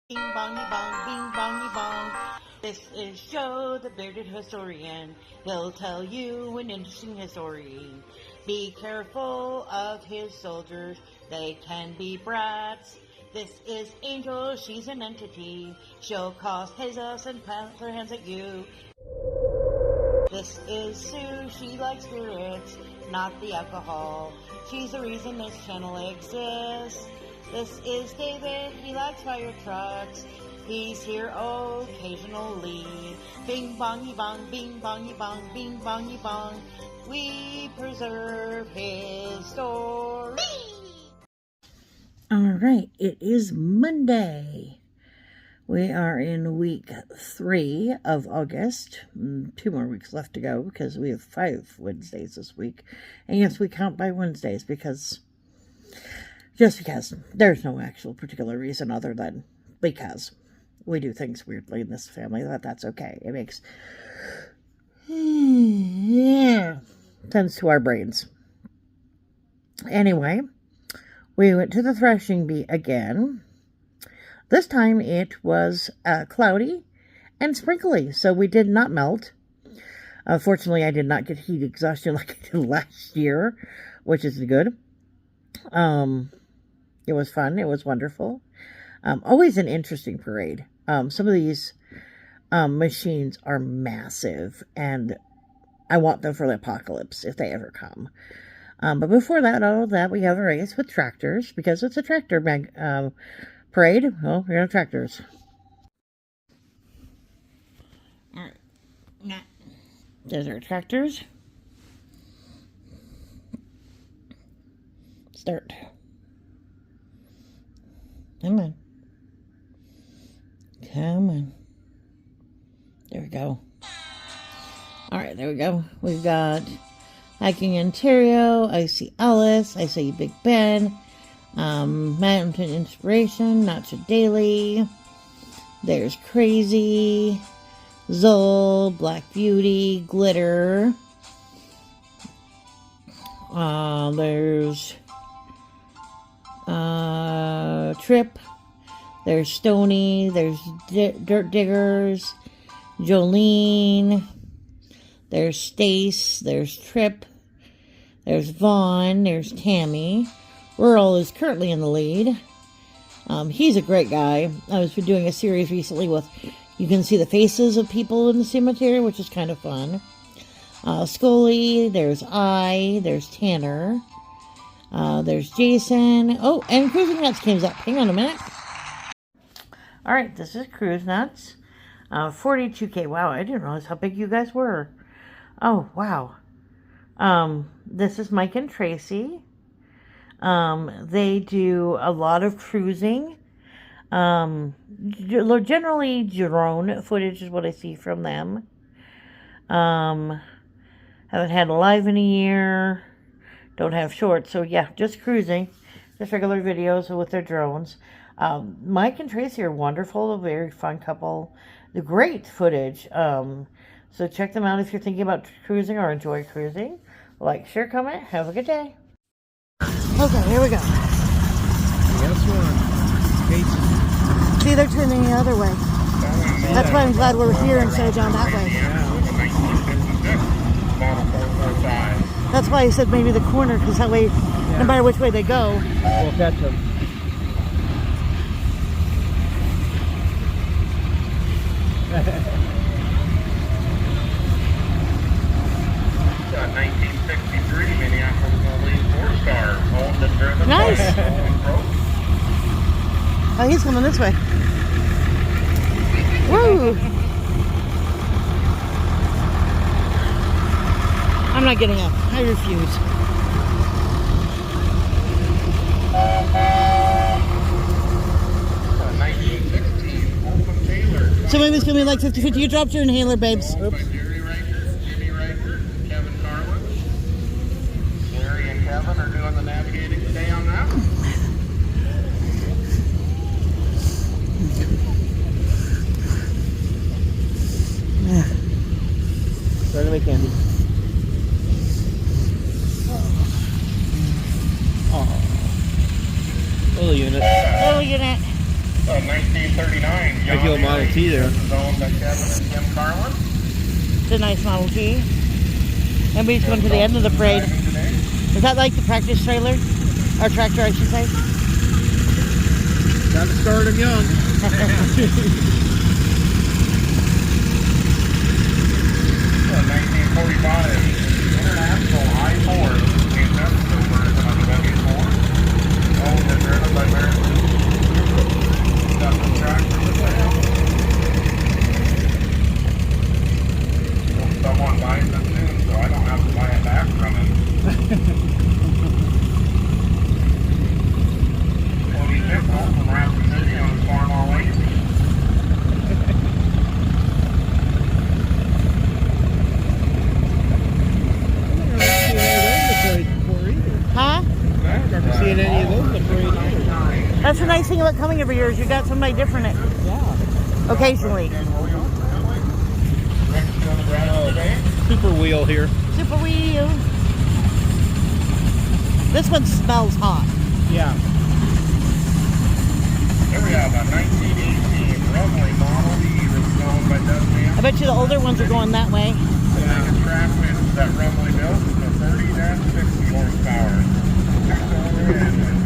Bing bongy bong, bing bongy bong. This is Joe, the bearded historian. He'll tell you an interesting story. Be careful of his soldiers, they can be brats. This is Angel, she's an entity. She'll cause chaos and plant her hands at you. This is Sue, she likes spirits, not the alcohol. She's the reason this channel exists. This is David, he likes fire trucks. He's here occasionally. Bing bongy bong, bing bongy bong, bing bongy bong. We preserve his story. All right, it is Monday. We are in week 3 of August. 2 more weeks left to go because we have 5 Wednesdays this week. And yes, we count by Wednesdays because there's no actual particular reason other than because we do things weirdly in this family. That's okay. It makes sense to our brains. Anyway, we went to the Threshing Bee again. This time it was cloudy and sprinkly, so we did not melt. Fortunately, I did not get heat exhaustion like I did last year, which is good. It was fun. It was wonderful. Always an interesting parade. Some of these machines are massive, and I want them for the apocalypse if they ever come. But before that, we have a race with tractors because it's a tractor parade. Well, we're on tractors. All right. There's our tractors. Start. Come on. Come on. There we go. All right, there we go. We've got Hiking Ontario. I see Alice. I see Big Ben. Mountain Inspiration. Nacho Daily. There's Crazy. Zol. Black Beauty. Glitter. There's Trip. There's Stony. There's Dirt Diggers. Jolene. There's Stace. There's Trip. There's Vaughn. There's Tammy. Earl is currently in the lead. He's a great guy. I was doing a series recently with, you can see the faces of people in the cemetery, which is kind of fun. Scully. There's There's Tanner. There's Jason. Oh, and Cruising Nuts came up. Hang on a minute. All right, this is Cruise Nuts. 42K. Wow, I didn't realize how big you guys were. Oh, wow. This is Mike and Tracy. They do a lot of cruising. Generally drone footage is what I see from them. Haven't had a live in a year. Don't have shorts, so yeah, just cruising. Just regular videos with their drones. Mike and Tracy are wonderful, a very fun couple. The great footage. So check them out if you're thinking about cruising or enjoy cruising. Like, share, comment. Have a good day. Okay, here we go. Guess what? See, they're turning the other way. That's why I'm glad we're here instead of down that way. That's why I said maybe the corner, because that way, no matter which way they go, we'll catch them. Got 1963 Minneapolis Police 4-star, owned and driven. Nice. Oh, he's coming this way. Woo! I'm not getting up. I refuse. Got 1916 Open Taylor. So maybe it's going to be like 50-50. You dropped your inhaler, babes. By Jerry Riker, Jimmy Riker, Kevin Carlin. Jerry and Kevin are doing the navigating today on that. Try to make candy. Oh. Little unit. Little unit. 19 1939 John I feel a Model Deere. T there. This is owned by Kevin and Kim Carlin. It's a nice Model T. Everybody's going to the end of the parade. Is that like the practice trailer? Or tractor, I should say. Gotta start them young. 1945 International I-4 came Mexico version of the W4. Owned and driven by American. Got some tractors for sale. Hope someone buys it soon so I don't have to buy it back from him. 46 home from Rapid City on his farm all late. Huh? I don't remember seeing any of those in the parade either. That's the nice thing about coming every year is you got somebody different Yeah. occasionally. Super wheel here. Super wheel. This one smells hot. Yeah. Here we have a 1918 Rumley Model D that's owned by Dudley. I bet you the older ones are going that way. The biggest track wins that Rumley built is a 30-60 horsepower. Two-cylinder engine.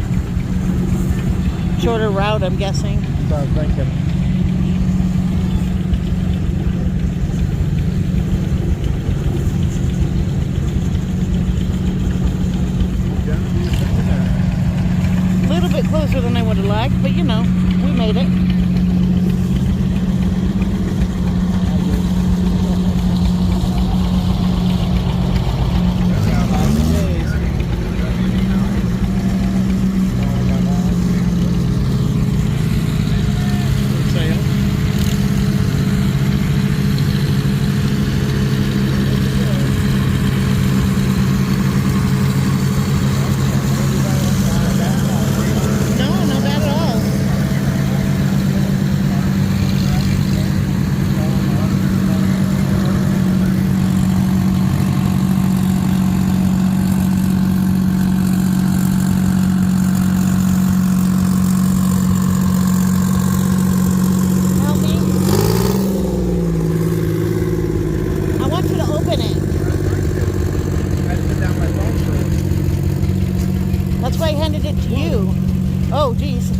Shorter route, I'm guessing. That's what I was thinking. A little bit closer than I would have liked, but you know, we made it. No, not bad at all. Help me. I want you to open it. I put down my phone for it. That's why I handed it to you. Oh, geez.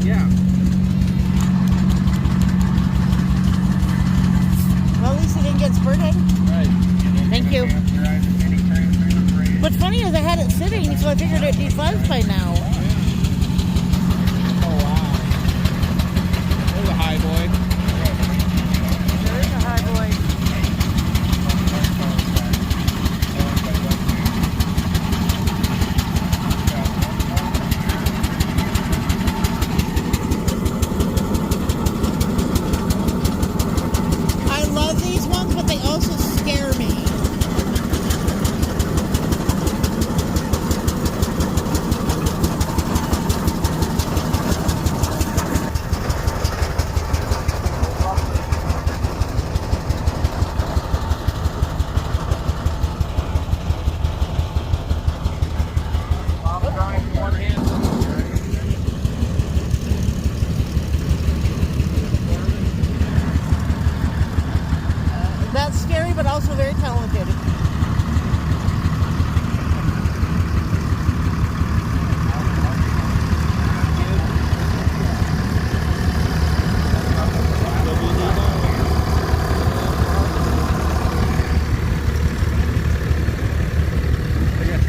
Yeah. Well, at least it didn't get spurted. Right. Thank you. What's funny is I had it sitting, so I figured it'd be buzzed by now. Oh, wow. There's a high boy. There is a high boy. I love these ones, but they also scare me. That's scary, but also very talented.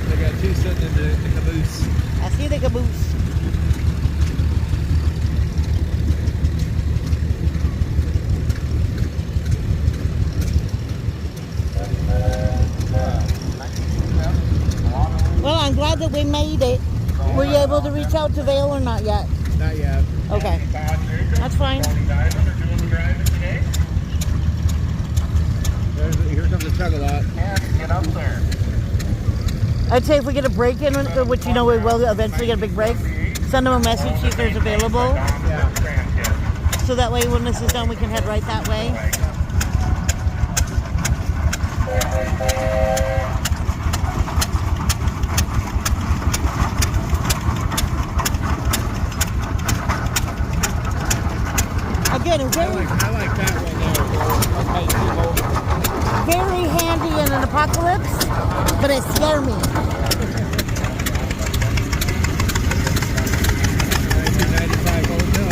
They got two sitting in the caboose. I see the caboose. Well, I'm glad that we made it. Were you able to reach out to Vale or not yet? Not yet. Okay. That's fine. Here comes the Chug-a-Lot. Get up there. I'd say if we get a break in, which you know we will eventually get a big break, send them a message, see if there's available. Yeah. So that way when this is done, we can head right that way. again, it's I like that one there. Okay, keep holding. very handy in an apocalypse, but it scared me. 1995 hotel.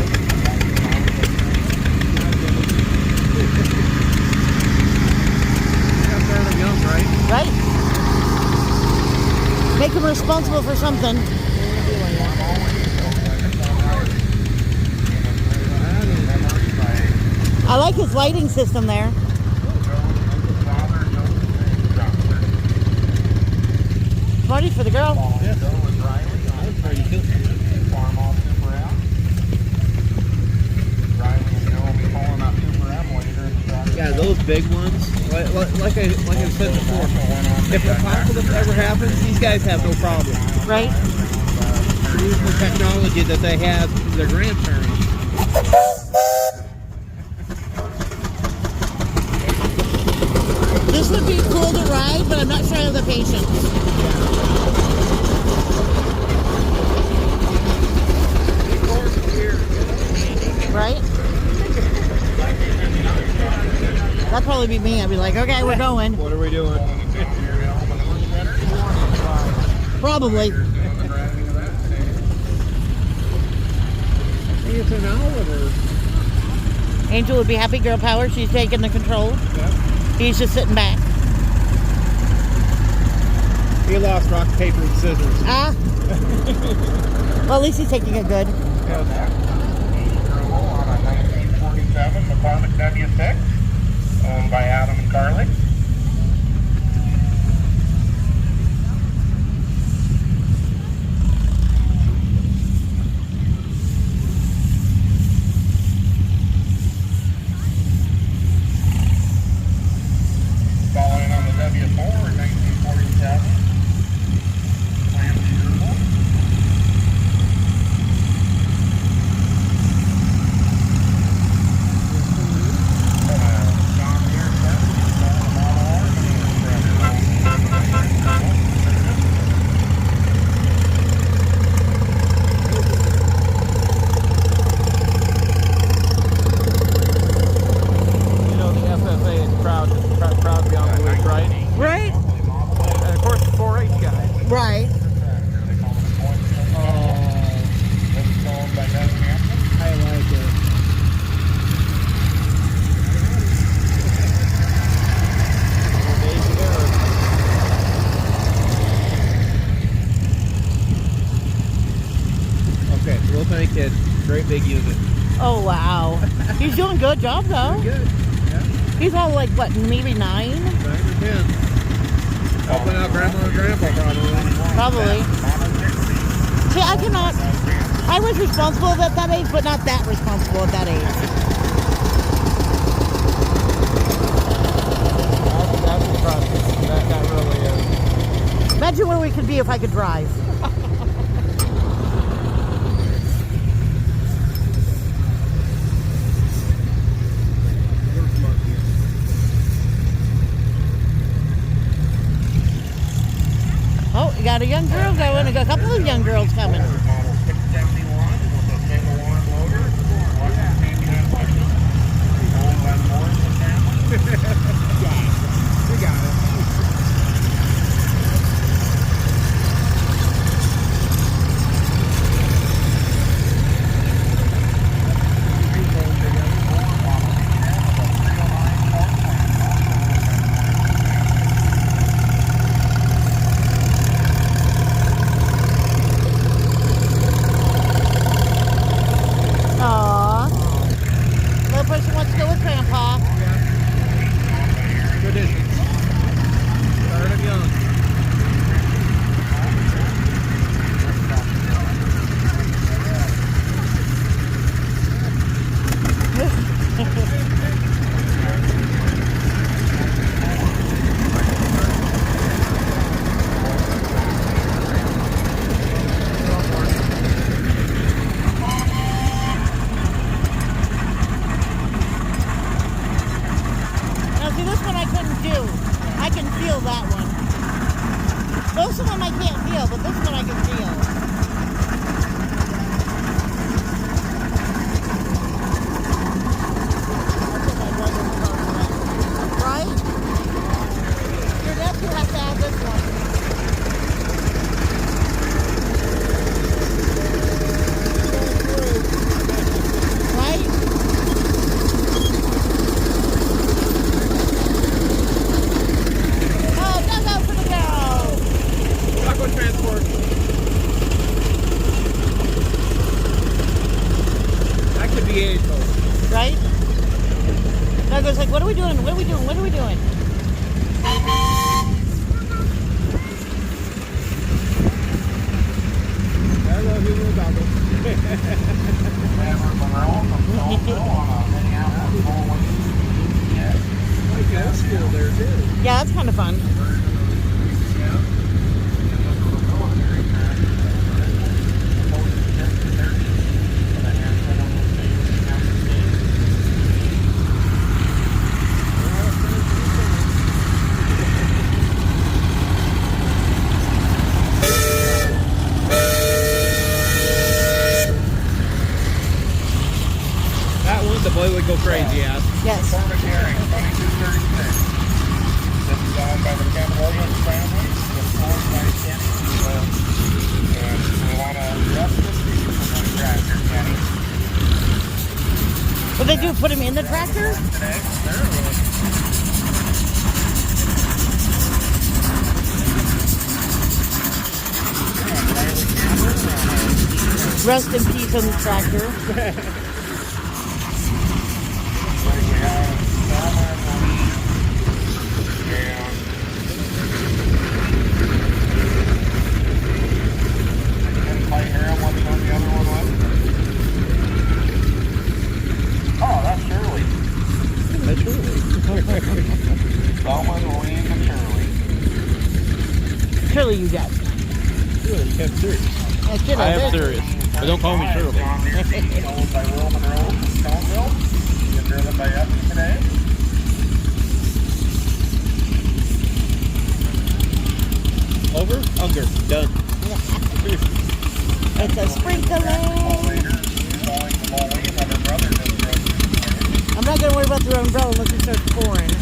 Got fairly young, right? Right? Make him responsible for something. I like his lighting system there. Party for the girl. Yeah. That was pretty cool. Yeah, those big ones, like I said before, if apocalypse ever happens, these guys have no problem. Right? They're using the technology that they had from their grandparents. This would be cool to ride, but I'm not sure I have the patience. Right? That'd probably be me. I'd be like, okay, we're going. What are we doing? Probably. Hey, it's an Oliver. Angel would be happy girl power. She's taking the control. Yeah. He's just sitting back. He lost rock, paper, and scissors. Ah. Well, at least he's taking it good. On a 1947 McCormick W6, owned by Adam and Carly. Following on the W4 in 1947. Lamb Beautiful. You know, the FFA is proud to be on the list, right? Right? And of course, the 4-H guys. Right. Oh, I like it. Okay, we'll thank it. Great big unit. Oh, wow. He's doing a good job, though. Good. Yeah, He's all like, what, maybe 9? 9 or 10. Helping out Grandma and Grandpa, probably. Probably. See, I cannot. I was responsible at that age, but not that responsible at that age. That's impressive. That really is. Imagine where we could be if I could drive. Oh, you got a young girl going. A couple of young girls coming. Model 671 with a single arm loader. Washington transmission. Owned by the Morrison family. We got it. Aww. Little person wants to go with Grandpa. Traditions. Started young. Now, see, this one I couldn't do. I can feel that one. Most of them I can't feel, but this one I can feel. vehicle. right? Douglas like, what are we doing? What are we doing? What are we doing? I love you, little doggo. Like that school there too. Yeah, that's kind of fun. That one, the boy would go crazy at. Yes. Permit hearing, 2236. This is owned by the Ken Williams family. It's owned by Kenny. And we want to address this issue from the tractor, Kenny. What they do? Put him in the tractor? Today, Rest in peace on the tractor. we have Selma and Louise. And didn't quite hear him. What's on the other one was? Oh, that's Shirley. That's really. Selma, Louise, and Shirley. Shirley, you got. Really, you kept serious. Kid, I am serious. But don't call me Shirley. John Deere seed, owned by Roman Road from Stoneville. Being driven by Evan today. Over? Under. Done. It's a sprinkling. Later, falling the ball lane, my brother just drove. I'm not gonna worry about the umbrella unless it starts pouring.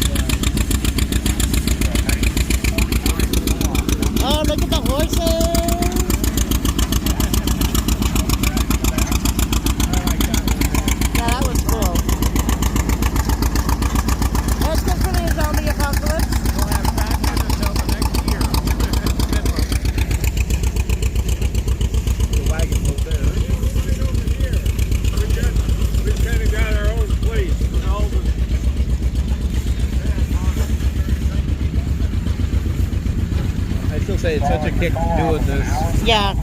Oh, look at the horses! Yeah, that was cool. That's good for the zombie apocalypse. We'll have practice until the next year. The wagon was there. Over here. We kind of got our own place. And all the... I still say it's such a kick doing this. Yeah.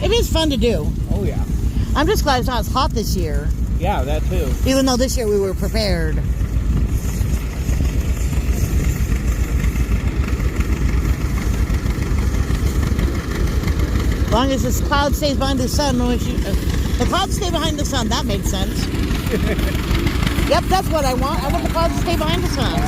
It is fun to do. Oh, yeah. I'm just glad it's not as hot this year. Yeah, that too. Even though this year we were prepared. As long as this cloud stays behind the sun, the clouds stay behind the sun, that makes sense. Yep, that's what I want. I want the clouds to stay behind the sun.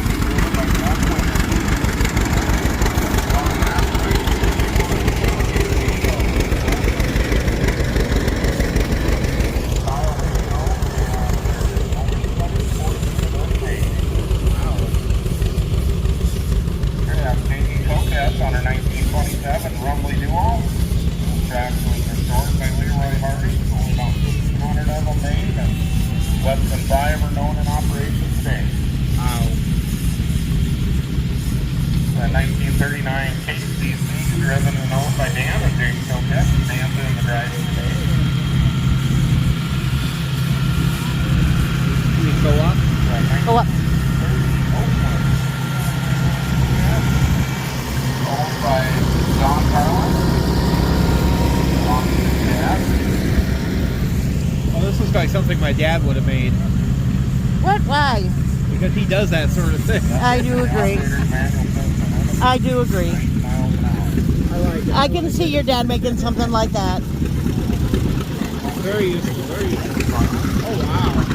On her 1927 Rumbly Duo. Track was restored by Leroy Hardy. Only about 1,500 of them made, and less than 5 are known in operation today. Wow. The 1939 KCC, driven and owned by Dan and James Koket. Dan's in the driving today. We go up. Go up. Owned by John Carlin. Oh, this looks like something my dad would have made. What? Why? Because he does that sort of thing. I do agree. I do agree. I like it. I can see your dad making something like that. Very useful, very useful. Oh, wow.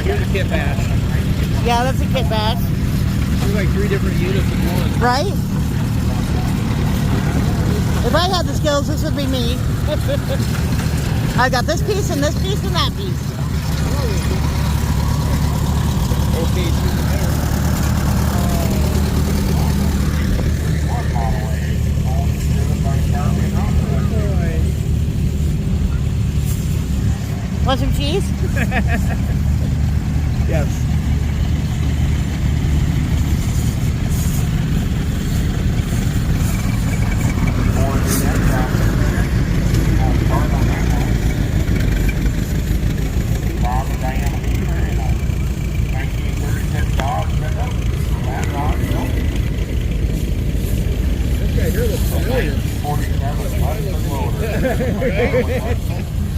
Here's a kit bash. Yeah, that's a kit bash. There's like 3 different units in one. Right? If I had the skills, this would be me. I got this piece and this piece and that piece. Okay, Want some cheese? yes.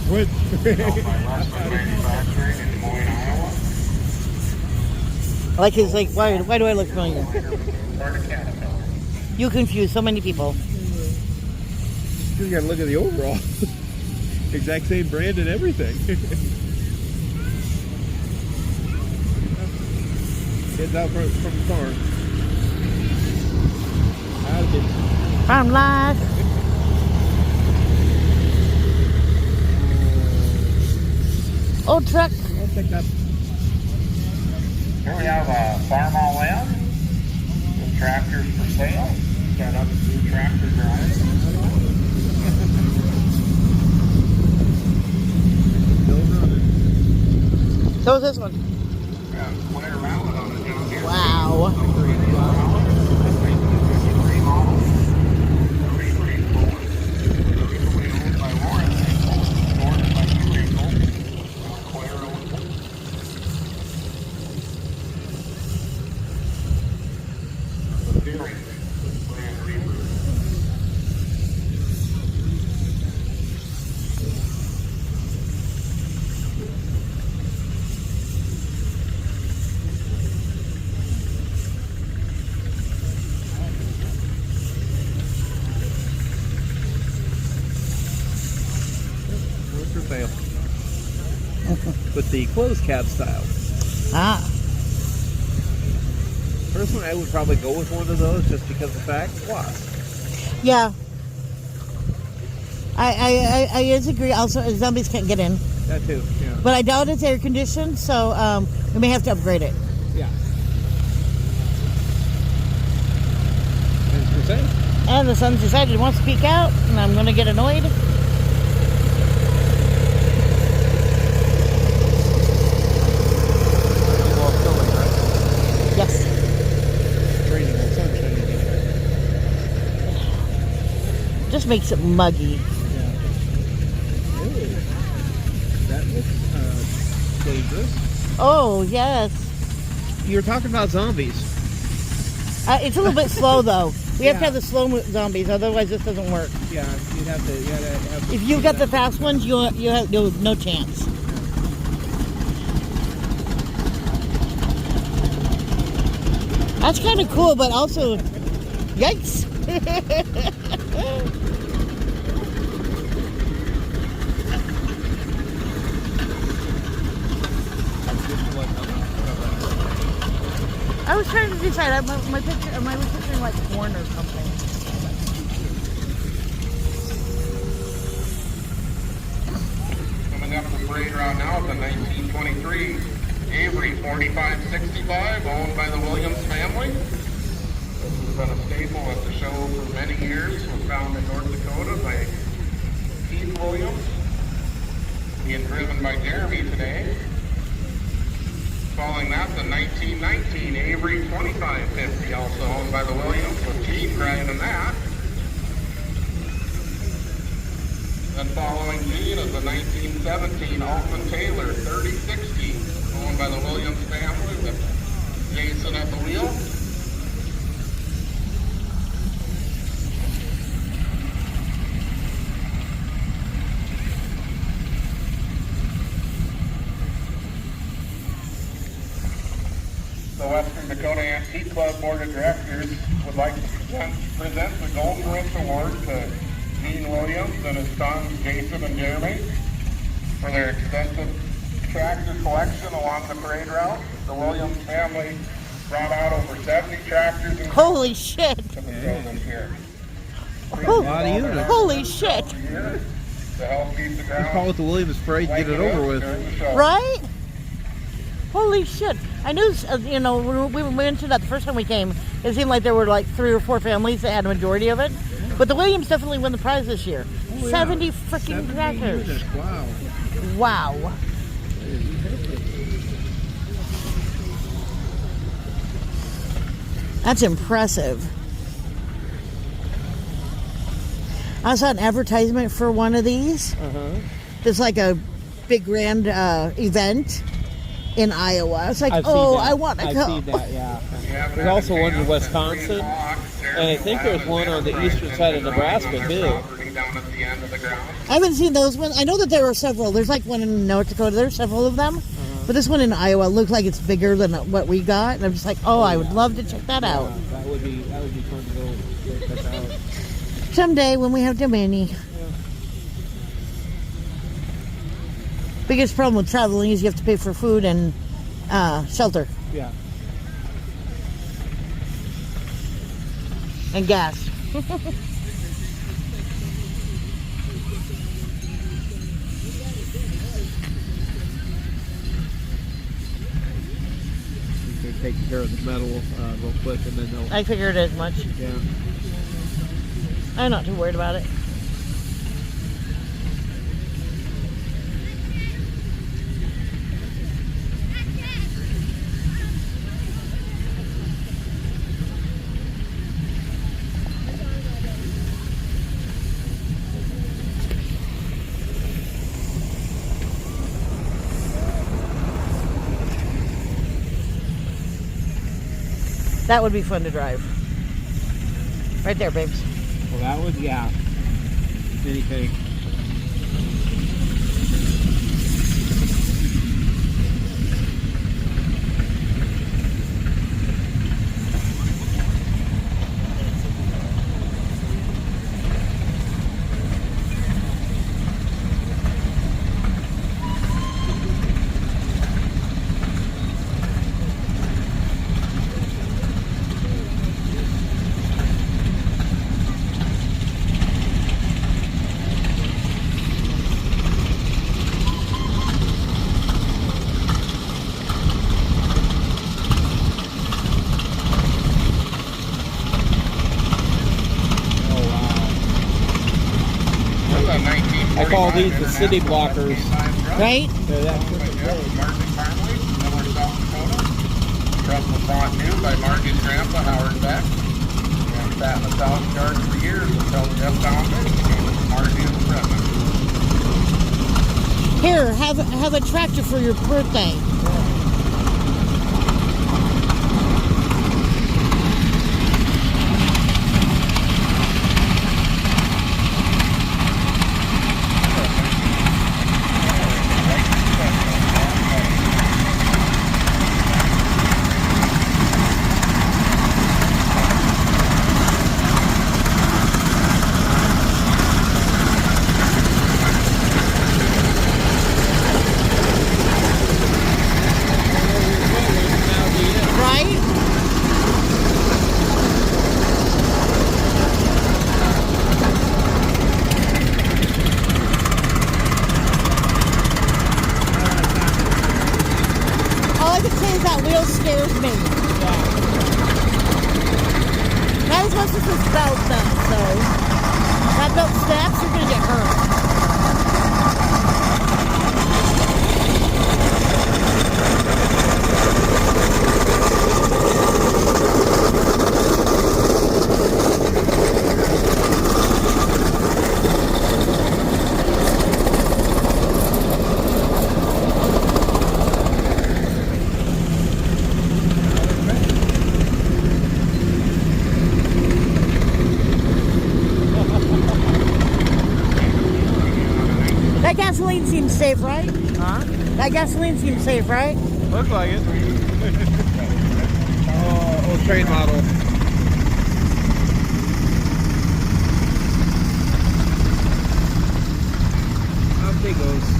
With Manufacturing in Des Moines, Iowa. Like it's like, why do I look familiar? Part of Caterpillar. You confuse so many people. you got to look at the overall. Exact same brand and everything. Kids out from the farm. Farm life. Old truck. I'll pick up. Here we have a farm all land with tractors for sale. Got up new tractor drive. Still running. So is this one. Got Claire Rowland on the John Deere. Wow. For sale. With the closed cab style. Ah. Personally, I would probably go with one of those just because of the fact plus. Yeah. I disagree. Also, zombies can't get in. That too, yeah. But I doubt it's air conditioned, so we may have to upgrade it. Yeah. It's for sale. And the son's decided he wants to peek out, and I'm going to get annoyed. Yes. Raining and sunshine. Just makes it muggy. Yeah. Ooh. That looks dangerous. Oh, yes. You were talking about zombies. It's a little bit slow, though. We have to Yeah. have the slow zombies, otherwise this doesn't work. Yeah, you gotta have. If you've got the fast ones, you have no chance. That's kind of cool, but also, yikes! I was trying to decide. Am I picturing like corn or something? Coming up the parade route now is the 1923 Avery 4565, owned by the Williams family. This has been a staple at the show for many years. It was found in North Dakota by Keith Williams, being driven by Jeremy today. Following that, the 1919 Avery 2550, also owned by the Williams, with Gene driving that. Then following Gene is the 1917 Altman Taylor 3060, owned by the Williams family, with Jason at the wheel. The Western Dakota Antique Club Board of Directors would like to present the Golden Wrench Award to Gene Williams and his sons Jason and Jeremy for their extensive tractor collection along the parade route. The Williams family brought out over 70 tractors and Holy shit! to the show this year. Oh, lot of units. holy shit! To help keep the ground Call it the Williams Parade, get it over with. during the show. Right? Holy shit! I knew, when we mentioned that the first time we came, it seemed like there were like 3 or 4 families that had a majority of it. But the Williams definitely won the prize this year. Oh, yeah. 70 freaking 70 tractors! units, wow. Wow! That's impressive. I saw an advertisement for one of these. It's like a big grand event in Iowa. I was like, I've seen oh, that. I want to I've go. seen that, yeah. Yeah, There's also one in Wisconsin, and I think there's one on the eastern side of Nebraska, too. building down at the end of the ground. I haven't seen those ones. I know that there are several. There's like one in North Dakota. There's several of them. But this one in Iowa looked like it's bigger than what we got. And I'm just like, oh, I would love to check that out. That would be fun to go check that out. Someday when we have too many. Biggest problem with traveling is you have to pay for food and shelter Yeah. and gas. They're taking care of the metal real quick, and then they'll. I figured as much. Yeah. I'm not too worried about it. That would be fun to drive. Right there, babes. Well, that would, yeah. Anything. I call these the city blockers. Right? They're that freaking big. Margie Farley, Miller, South Dakota. Truck was bought new by Margie's grandpa, Howard Beck. And sat in the south yard for years until Jeff found it. And Margie is present. Here, have a tractor for your birthday. That wheel scares me. Not as much as this belt does, so that belt snaps, you're gonna get hurt. That gasoline seems safe, right? Huh? That gasoline seems safe, right? Looks like it. Old train model. Up they goes.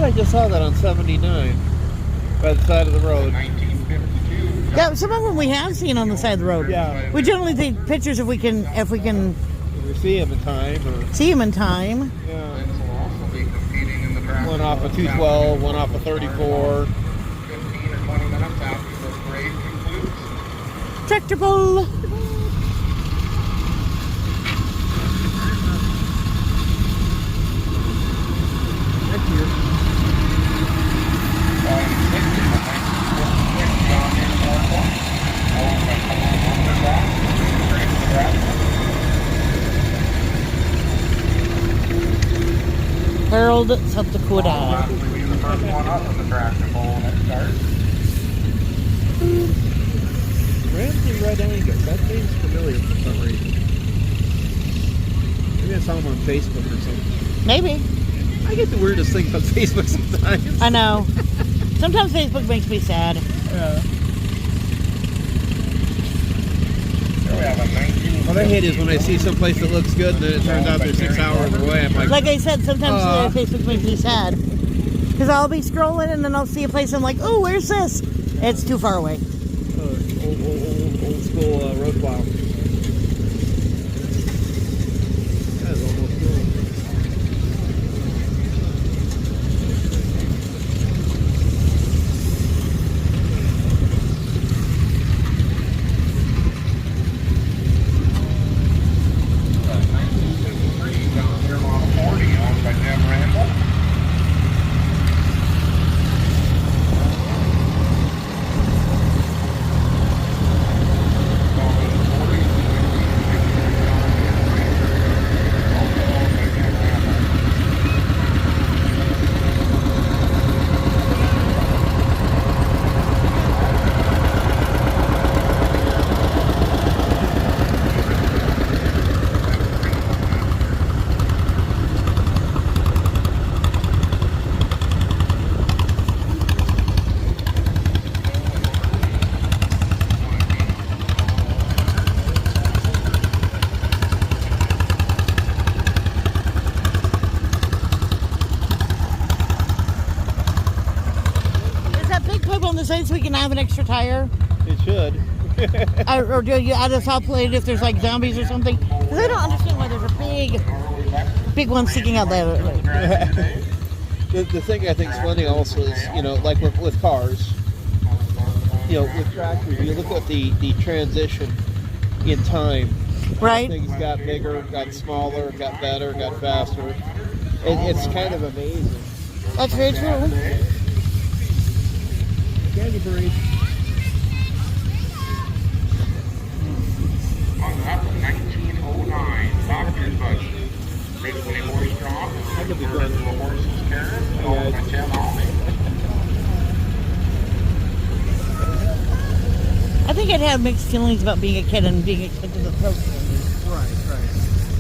I just saw that on 79 by the side of the road. 1952. Yeah, some of them we have seen on the side of the road. Yeah. We generally take pictures if we can We see him in time. Or, see them in time. yeah. This will also be competing in the One off of 212, one off of 34. 15 or 20 minutes after the parade concludes. Tractor pull. Next year. Harold, South Dakota. Actually be the first one up in the tractor pull when it starts. Ramsey Rodriguez. That name's familiar for some reason. Maybe I saw him on Facebook or something. Maybe. I get the weirdest thing on Facebook sometimes. I know. Sometimes Facebook makes me sad. Yeah. Here we have a 19. What I hate is when I see someplace that looks good and then it turns out they're 6 hours away. I'm Like I said, sometimes Facebook makes me sad. Because I'll be scrolling and then I'll see a place and I'm like, oh, where's this? It's too far away. Old school road plow. That is almost cool. Down here, model 40, owned by Jim Randall. Is that big pipe on the side so we can have an extra tire? It should. Or do you add a top plate if there's like zombies or something? Because I don't understand why there's a big one sticking out there. The thing I think is funny also is, you know, like with cars, you know, with tractors, you look at the transition in time. Right? Things got bigger, got smaller, got better, got faster. It's kind of amazing. That's very true. Candy parade. On top of 1909, Doctor's Buggy. Originally horse-drawn, That could be fun. original horse's carriage, Yeah, owned by it's- Tim Almey. I think I'd have mixed feelings about being a kid and being expected to throw candy. Right.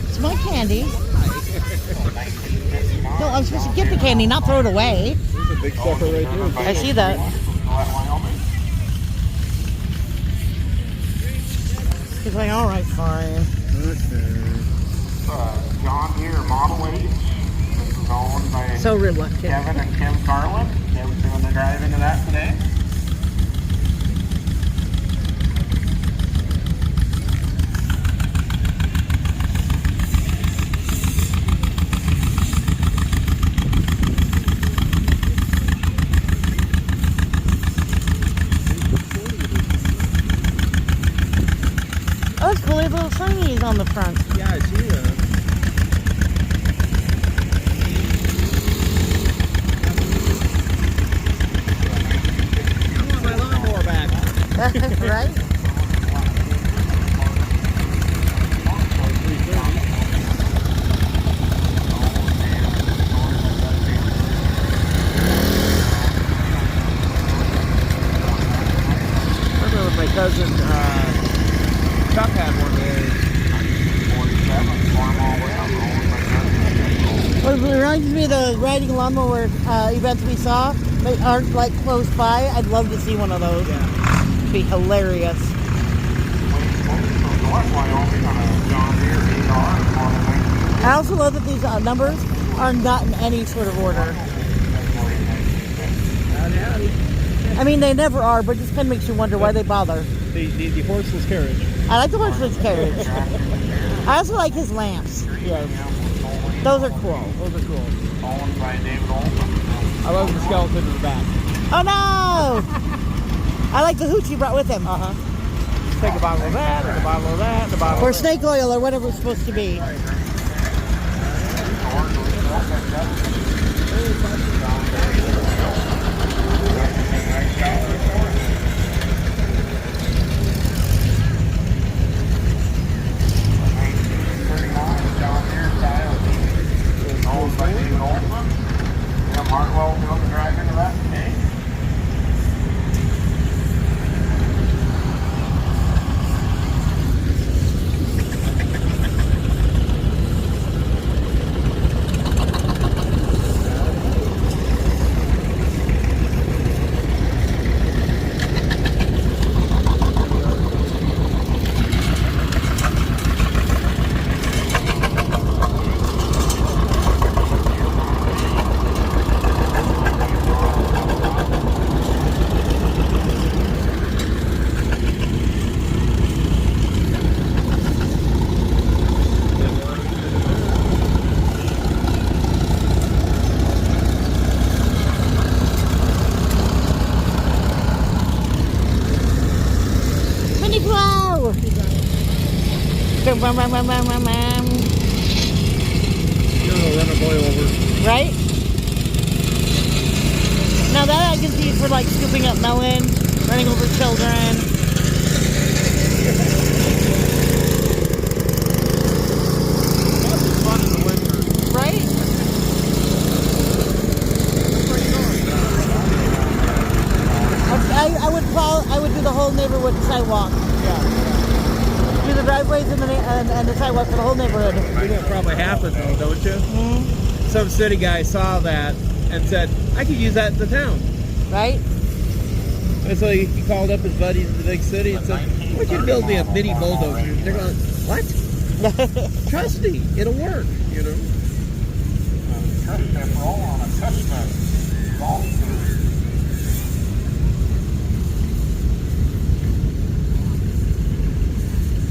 It's my candy. No, I'm supposed to get the candy, not throw it away. There's a big sucker right there. I see that. Wyoming. He's like, all right, fine. John Deere Model 8. This is owned by So reluctant. Kevin and Kim Carlin. Kim's doing the driving of that today. Oh, it's cool. They have little signies on the front. Yeah, I see that. I want my lawnmower back. Right? I remember my cousin Chuck had one there. 47, Cornwall Wales, owned by Justin. Well, it reminds me of the riding lawnmower events we saw. They aren't like close by. I'd love to see one of those. Yeah. It'd be hilarious. From North Wyoming on a John Deere 8R and Model 19. I also love that these numbers are not in any sort of order. Howdy. I mean, they never are, but it just kind of makes you wonder why they bother. The horseless carriage. I like the horseless carriage. I also like his lamps. Yes. Those are cool. Those are cool. Owned by David Olson. I love the skeleton in the back. Oh no! I like the hooch he brought with him. Take a bottle of that, and a bottle of that, and a bottle Or of that. snake oil or whatever it's supposed to be. Hartwell will drive into that today. Mini plow! You'll run a boy over. Right? Now that I can see for like scooping up melon, running over children. That'd be fun in the winter. Right? I would do the whole neighborhood sidewalk. Yeah. Do the driveways and the sidewalk for the whole neighborhood. You know what probably happened though, don't you? Mm-hmm. Some city guy saw that and said, I could use that in the town. Right? And so he called up his buddies in the big city and said, I want you to build me a mini bulldozer. They're going, what? Trust me, it'll work, you know.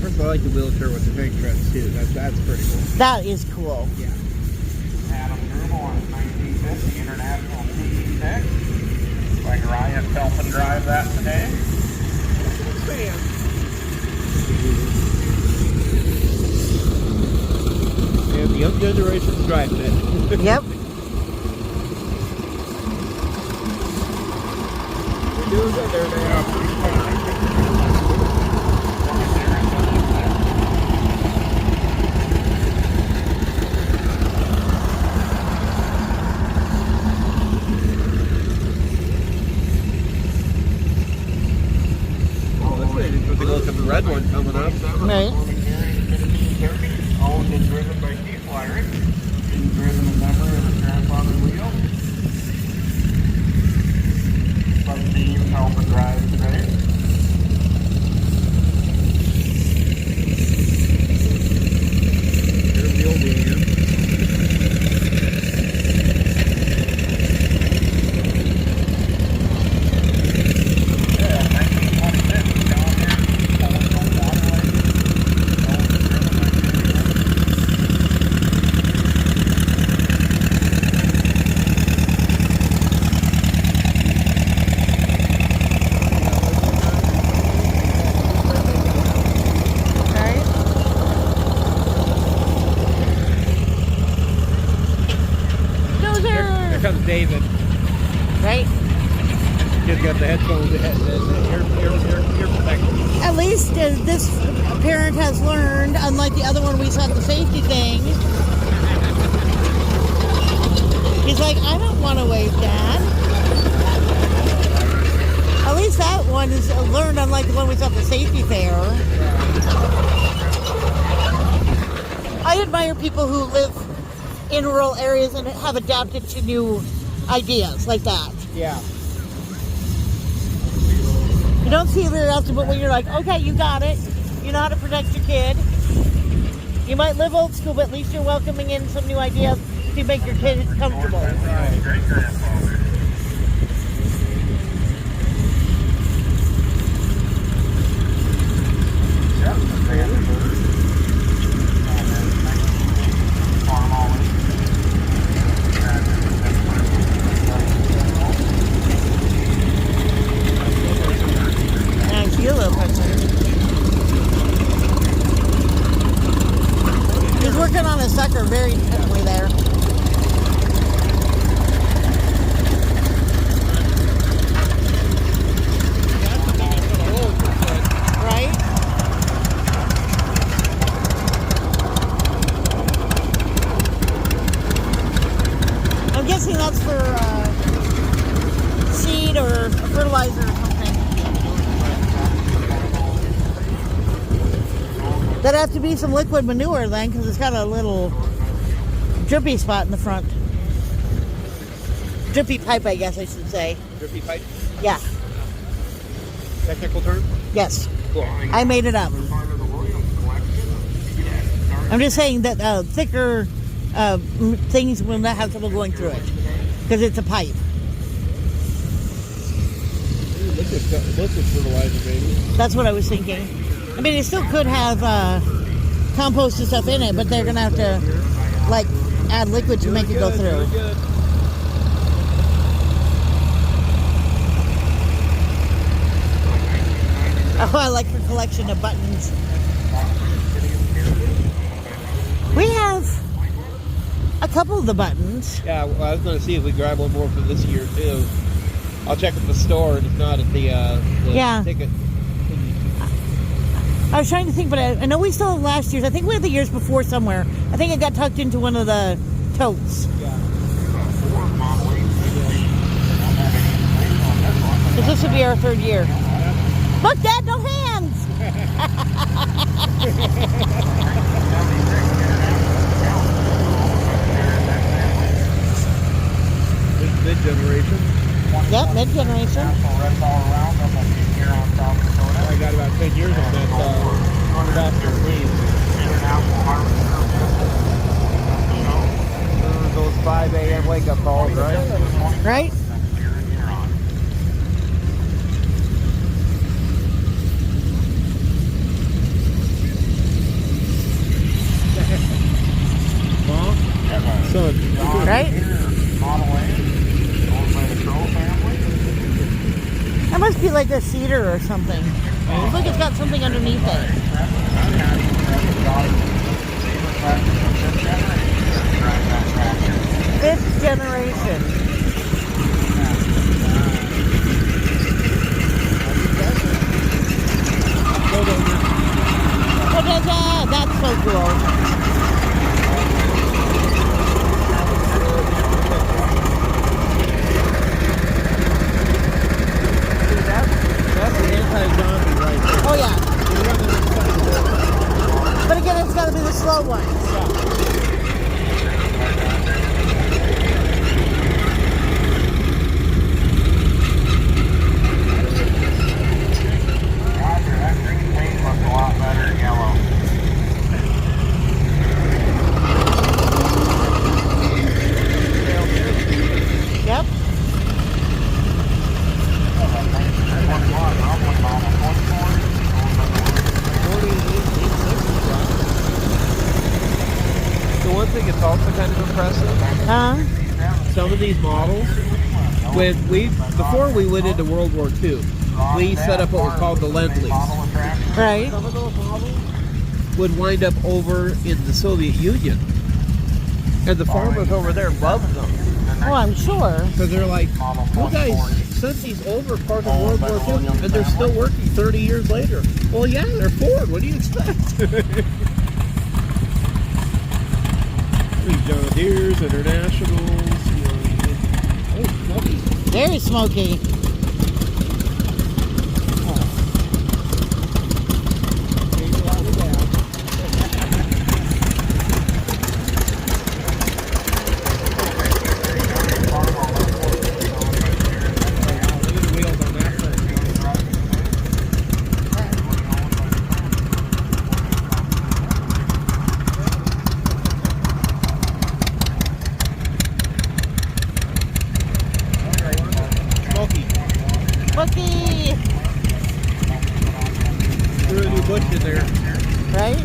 First of all, I like the wheelchair with the big treads too. That's pretty cool. That is cool. Yeah. Adam Grumel on 1950 International TE6. Like Ryan helping drive that today. And the young generation's driving it. Yep. We're doing good there now. Look at the red one coming up. Right. Owned and driven by Keith Lyric. Being driven a member of his grandfather wheel. Some teams helping drive today. Here's the old one again. Here comes David. Right? Kid's got the headphones, the ear protector. At least this parent has learned, unlike the other one we saw the safety thing. He's like, I don't want to wave, Dad. At least that one is learned, unlike the one we saw at the safety fair. I admire people who live in rural areas and have adapted to new ideas like that. Yeah. You don't see it very often, but when you're like, okay, you got it. You know how to protect your kid. You might live old school, but at least you're welcoming in some new ideas to make your kid comfortable. Great grandfather. Yep, Vandenberg. And then 1980 farm always. for seed or fertilizer or something. That'd have to be some liquid manure then, because it's got a little drippy spot in the front. Drippy pipe, I guess I should say. Drippy pipe? Yeah. Technical term? Yes. Cool. I made it up. I'm just saying that thicker things will not have trouble going through it because it's a pipe. Liquid fertilizer, baby. That's what I was thinking. I mean, it still could have compost and stuff in it, but they're gonna have to like add liquid to make it go through. Oh, I like her collection of buttons. We have a couple of the buttons. Yeah, well, I was going to see if we grab one more for this year, too. I'll check at the store, and if not, at the Yeah. ticket. I was trying to think, but I know we still have last year's. I think we had the years before somewhere. I think it got tucked into one of the totes. Yeah. Because this would be our third year. Look, Dad, no hands! Mid-generation. Yep, mid-generation. I got about 10 years on that basket leaves. Those 5 a.m. wake-up calls, right? Right? Son. Right? That must be like a cedar or something. Looks like it's got something underneath it. Fifth generation. That's so cool. That's an anti-zombie right there. Oh yeah. But again, it's got to be the slow ones. Roger, that green paint looks a lot better in yellow. Yep. The one thing that's also kind of impressive, some of these models, before we went into World War II, we set up what was called the Lend-Lease. Right. Some of those models would wind up over in the Soviet Union, and the farmers over there loved them. Oh, I'm sure. Because they're like, you guys sent these over part of World War II, and they're still working 30 years later. Well, yeah, they're Ford. What do you expect? These John Deere's, Internationals. Oh, smoky. Very smoky. Smoky. Threw a new bush in there. Right?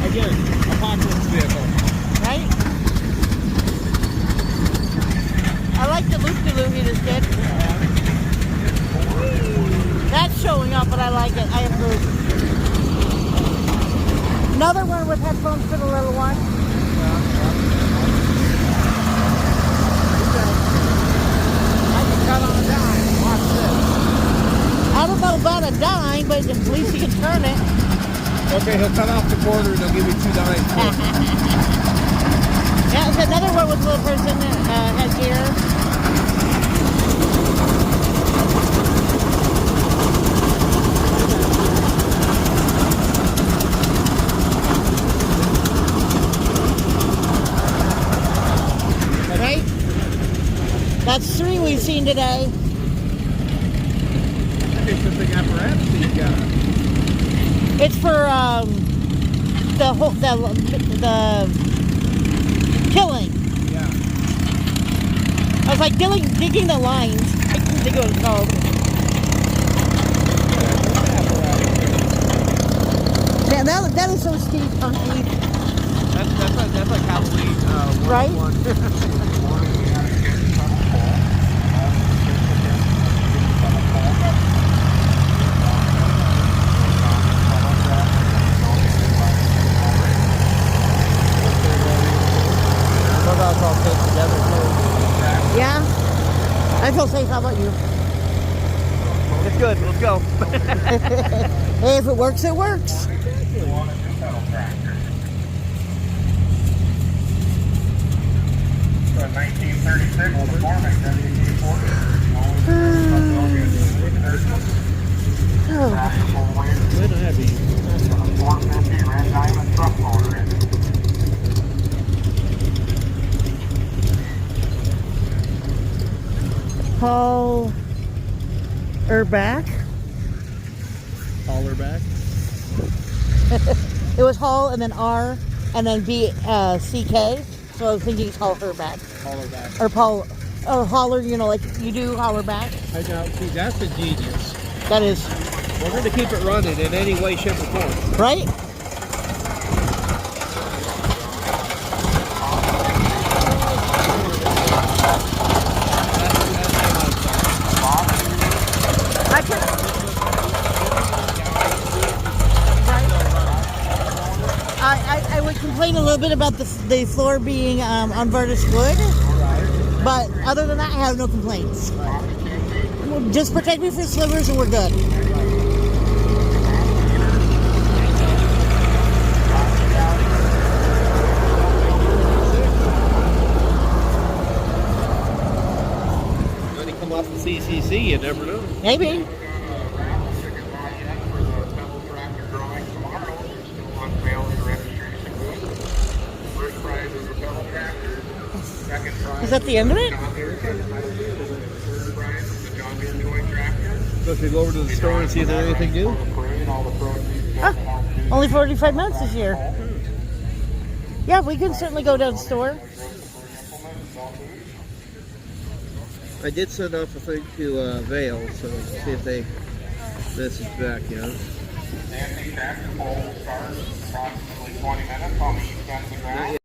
Again, apocalypse vehicle. Right? I like the loop-de-loop he just did. That's showing up, but I like it. I approve. Another one with headphones for the little one. Yeah. but at least he can turn it. Okay, he'll cut off the corner and he'll give you 2 dimes. Yeah, it's another one with a little person has gear. Right? That's 3 we've seen today. It's a big apparatus that you got. It's for the killing. Yeah. I was like digging the lines. I couldn't think of what it's called. Man, that is so steampunky. That's like Halloween. Right? All fit together too. Yeah? I feel safe. How about you? It's good. Let's go. Hey, if it works, it works. So 1936, McCormick, WD-40. Good heavy. 450 Red Diamond truck motor in it. Paul back. Taller back. It was Hall and then R and then CK. So I was thinking it's Hall back. Taller back. Or Paul or Holler, you know, like you do holler back. I know. See, that's a genius. That is We're going to keep it running in any way, shape, or form. right. I would complain a little bit about the floor being unvarnished wood, but other than that, I have no complaints. Just protect me from slivers and we're good. When he come off the CCC, you never know. Maybe. Is that the end of it? So if you go over to the store and see if there's anything new? Only 45 minutes this year. Yeah, we can certainly go down to the store. I did send off a thing to Vail, so see if they message back, you know. Nancy Jackson Bowl starts approximately 20 minutes on the east end of the ground.